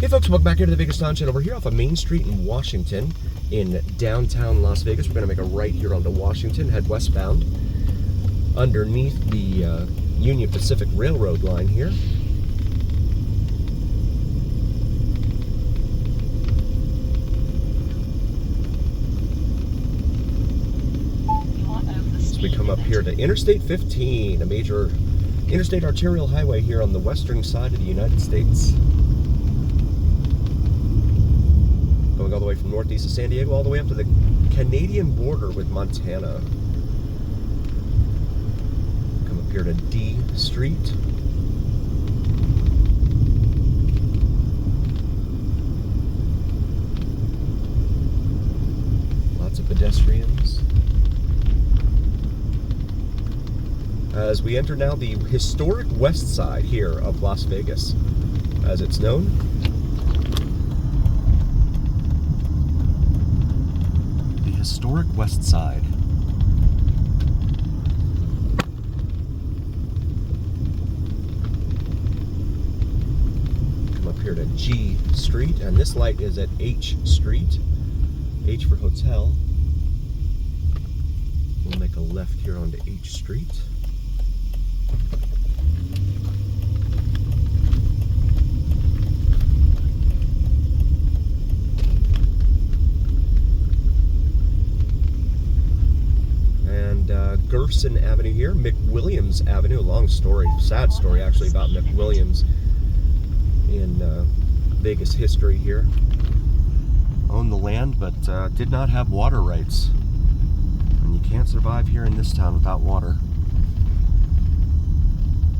Hey folks, welcome back here to the Vegas Town Channel. We're here off of Main Street in Washington in downtown Las Vegas. We're going to make a right here onto Washington, head westbound underneath the Union Pacific Railroad line here. So we come up here to Interstate 15, a major interstate arterial highway here on the western side of the United States. Going all the way from northeast of San Diego all the way up to the Canadian border with Montana. Come up here to D Street. Lots of pedestrians. As we enter now the historic west side here of Las Vegas, as it's known. Historic West Side. Come up here to G Street, and this light is at H Street. H for hotel. We'll make a left here onto H Street. Gerson Avenue here, McWilliams Avenue, a long story, sad story actually about McWilliams in Vegas history here. Owned the land but did not have water rights. And you can't survive here in this town without water.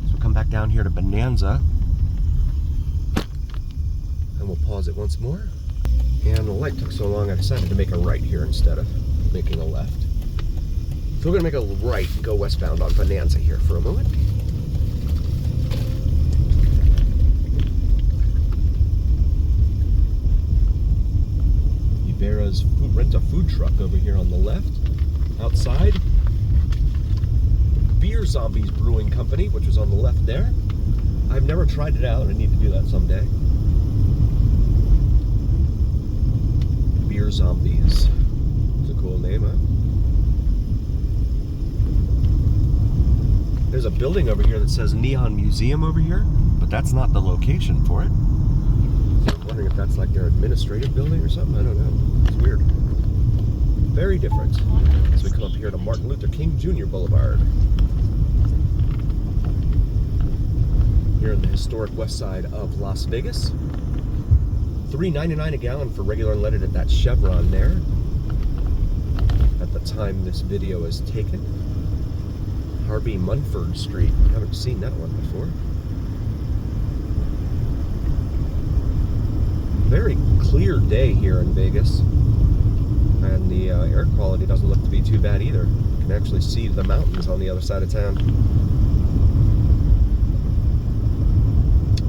So we'll come back down here to Bonanza. And we'll pause it once more. And the light took so long I decided to make a right here instead of making a left. So we're going to make a right and go westbound on Bonanza here for a moment. Ibarra's rent a food truck over here on the left. Outside, Beer Zombies Brewing Company, which was on the left there. I've never tried it out. I need to do that someday. Beer Zombies. It's a cool name, huh? There's a building over here that says Neon Museum over here, but that's not the location for it. So I'm wondering if that's like their administrative building or something. I don't know. It's weird. Very different. So we come up here to Martin Luther King Jr. Boulevard. Here in the historic west side of Las Vegas. $3.99 a gallon for regular unleaded at that Chevron there. At the time this video is taken. Harvey Munford Street. I haven't seen that one before. Very clear day here in Vegas. And the air quality doesn't look to be too bad either. You can actually see the mountains on the other side of town.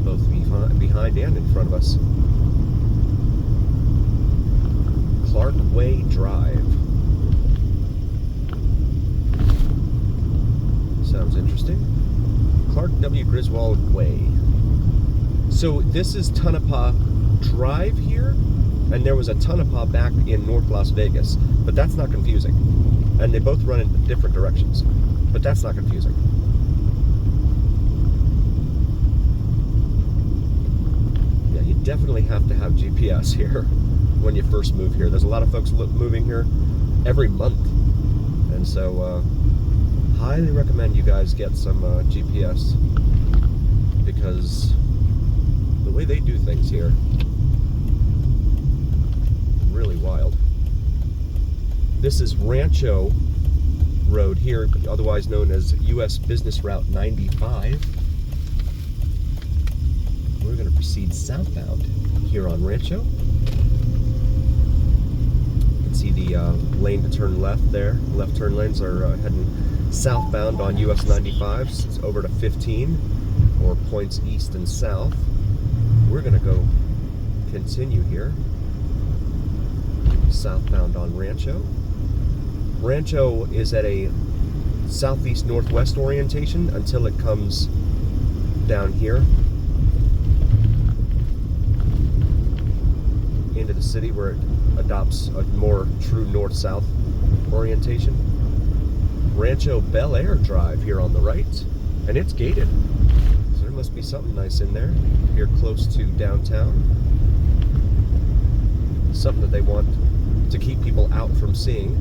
Both behind and in front of us. Clark Way Drive. Sounds interesting. Clark W. Griswold Way. So this is Tonopah Drive here, and there was a Tonopah back in North Las Vegas, but that's not confusing. And they both run in different directions, but that's not confusing. Yeah, you definitely have to have GPS here when you first move here. There's a lot of folks moving here every month, and so highly recommend you guys get some GPS, because the way they do things here, really wild. This is Rancho Road here, otherwise known as US Business Route 95. We're going to proceed southbound here on Rancho. You can see the lane to turn left there. Left turn lanes are heading southbound on US 95, it's over to 15, or points east and south. We're going to go continue here, southbound on Rancho. Rancho is at a southeast northwest orientation until it comes down here the city where it adopts a more true north-south orientation. Rancho Bel Air Drive here on the right, and it's gated. So there must be something nice in there. Here close to downtown. Something that they want to keep people out from seeing.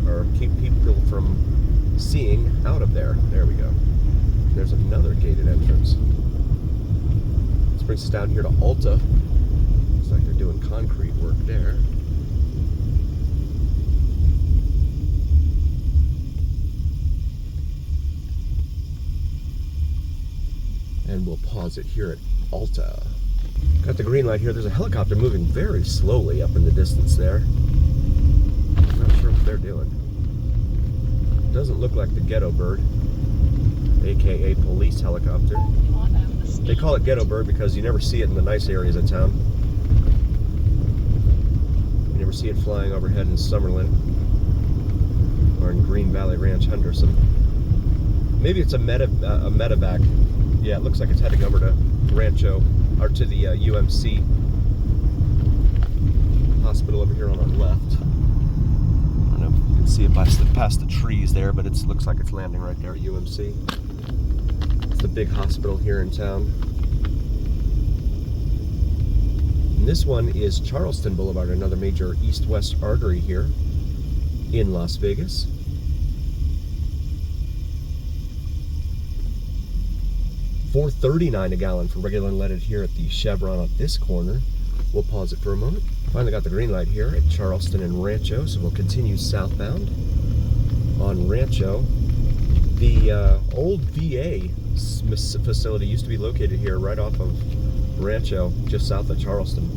Or keep people from seeing out of there. There we go. There's another gated entrance. This brings us down here to Alta. Looks like they're doing concrete work there. And we'll pause it here at Alta. Got the green light here. There's a helicopter moving very slowly up in the distance there. I'm not sure what they're doing. Doesn't look like the ghetto bird, aka police helicopter. They call it ghetto bird because you never see it in the nice areas of town. You never see it flying overhead in Summerlin or in Green Valley Ranch, Henderson. Maybe it's a medevac. Yeah, it looks like it's heading over to Rancho, or to the UMC hospital over here on our left. I don't know if you can see it past the trees there, but it looks like it's landing right there at UMC. It's the big hospital here in town. And this one is Charleston Boulevard, another major east-west artery here in Las Vegas. $4.39 a gallon for regular unleaded here at the Chevron at this corner. We'll pause it for a moment. Finally got the green light here at Charleston and Rancho, so we'll continue southbound on Rancho. The old VA facility used to be located here right off of Rancho, just south of Charleston.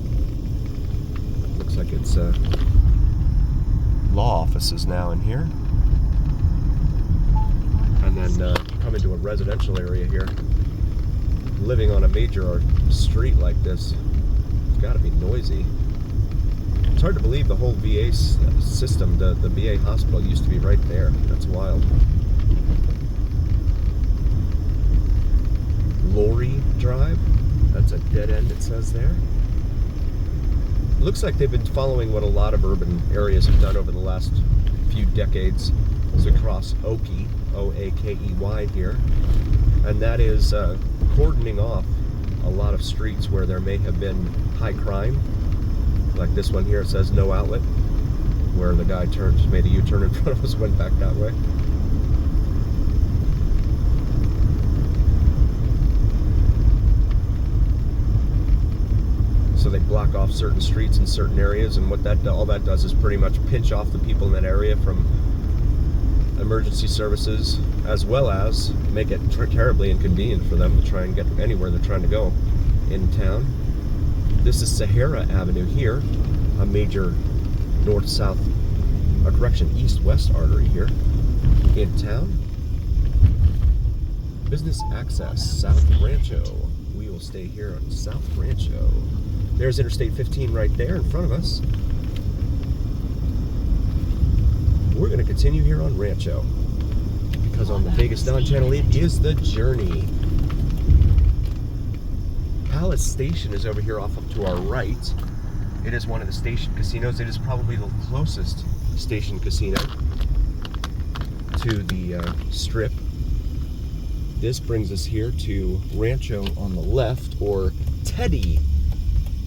Looks like it's law offices now in here. And then come into a residential area here. Living on a major street like this, it's got to be noisy. It's hard to believe the whole VA system, the VA hospital used to be right there. That's wild. Lorry Drive, that's a dead end it says there. Looks like they've been following what a lot of urban areas have done over the last few decades as we cross Oakey, O-A-K-E-Y here. And that is cordoning off a lot of streets where there may have been high crime. Like this one here, it says no outlet, where the guy just made a U-turn in front of us, went back that way. So they block off certain streets in certain areas, and what all that does is pretty much pinch off the people in that area from emergency services, as well as make it terribly inconvenient for them to try and get anywhere they're trying to go in town. This is Sahara Avenue here, a major north-south, east-west artery here in town. Business access, South Rancho. We will stay here on South Rancho. There's Interstate 15 right there in front of us. We're going to continue here on Rancho, because on the Vegas Dawn channel it is the journey. Palace Station is over here off up to our right. It is one of the station casinos. It is probably the closest station casino to the strip. This brings us here to Rancho on the left, or Teddy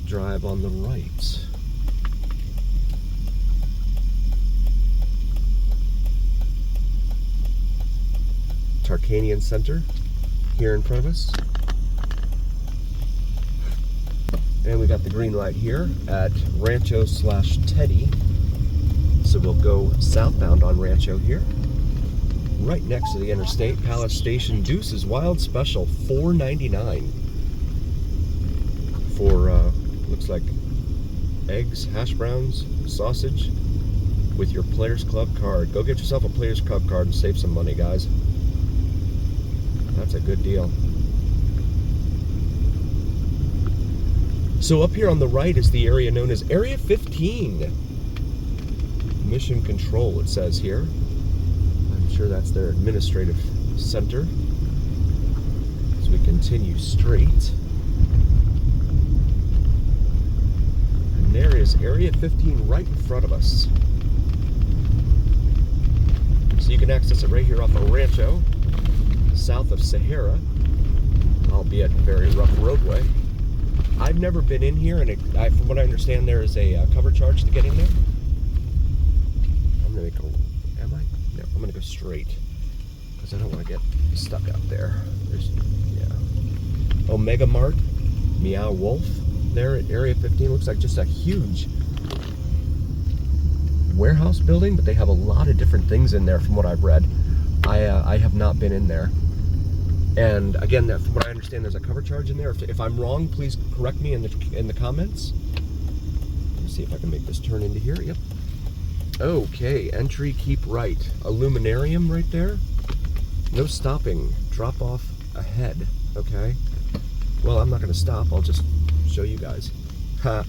Drive on the right. Tarkanian Center here in front of us. And we got the green light here at Rancho/Teddy. So we'll go southbound on Rancho here. Right next to the interstate, Palace Station Deuce's Wild Special, $4.99 for, looks like eggs, hash browns, sausage with your Players Club card. Go get yourself a Players Club card and save some money, guys. That's a good deal. So up here on the right is the area known as Area 15. Mission Control, it says here. I'm sure that's their administrative center. As we continue straight. there is Area 15 right in front of us. So you can access it right here off of Rancho, south of Sahara, albeit a very rough roadway. I've never been in here, and from what I understand, there is a cover charge to get in there. I'm gonna go. Am I? No, I'm gonna go straight because I don't want to get stuck out there. Omega Mart, Meow Wolf. There at Area 15 looks like just a huge warehouse building, but they have a lot of different things in there from what I've read. I have not been in there. And again, from what I understand, there's a cover charge in there. If I'm wrong, please correct me in the comments. Let me see if I can make this turn into here. Yep. Okay, entry, keep right. Illuminarium right there. No stopping. Drop off ahead. Okay. Well, I'm not going to stop. I'll just show you guys. Ha.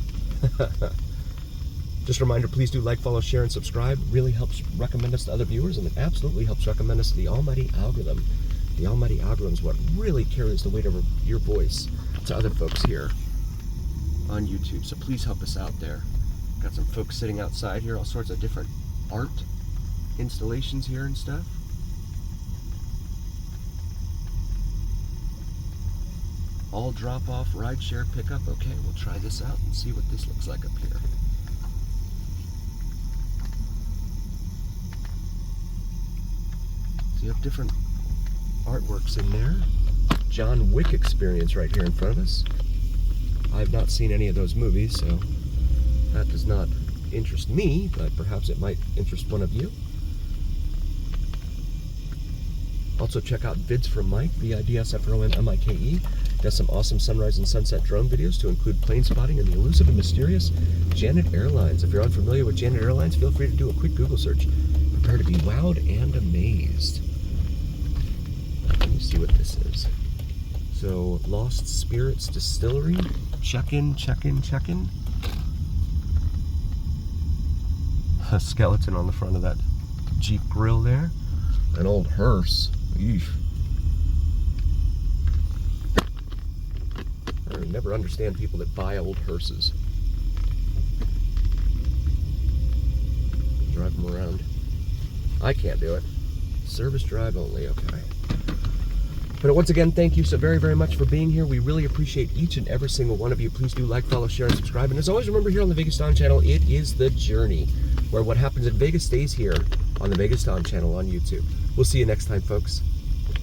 Just a reminder, please do like, follow, share, and subscribe. It really helps recommend us to other viewers, and it absolutely helps recommend us to the almighty algorithm. The almighty algorithm is what really carries the weight of your voice to other folks here on YouTube. So please help us out there. Got some folks sitting outside here, all sorts of different art installations here and stuff. All drop-off, ride-share, pickup. Okay, we'll try this out and see what this looks like up here. So you have different artworks in there. John Wick experience right here in front of us. I have not seen any of those movies, so that does not interest me, but perhaps it might interest one of you. Also check out Vids from Mike, VIDSFRONMIKE. Does some awesome sunrise and sunset drone videos to include plane spotting and the elusive and mysterious Janet Airlines. If you're unfamiliar with Janet Airlines, feel free to do a quick Google search. Prepare to be wowed and amazed. Let me see what this is. So, Lost Spirits Distillery. Check in. A skeleton on the front of that Jeep grill there. An old hearse. Eesh. I never understand people that buy old hearses. Drive them around. I can't do it. Service drive only, okay. But once again, thank you so very, very much for being here. We really appreciate each and every single one of you. Please do like, follow, share, and subscribe. And as always, remember here on the Vegas Don channel, it is the journey, where what happens in Vegas stays here on the Vegas Don channel on YouTube. We'll see you next time, folks.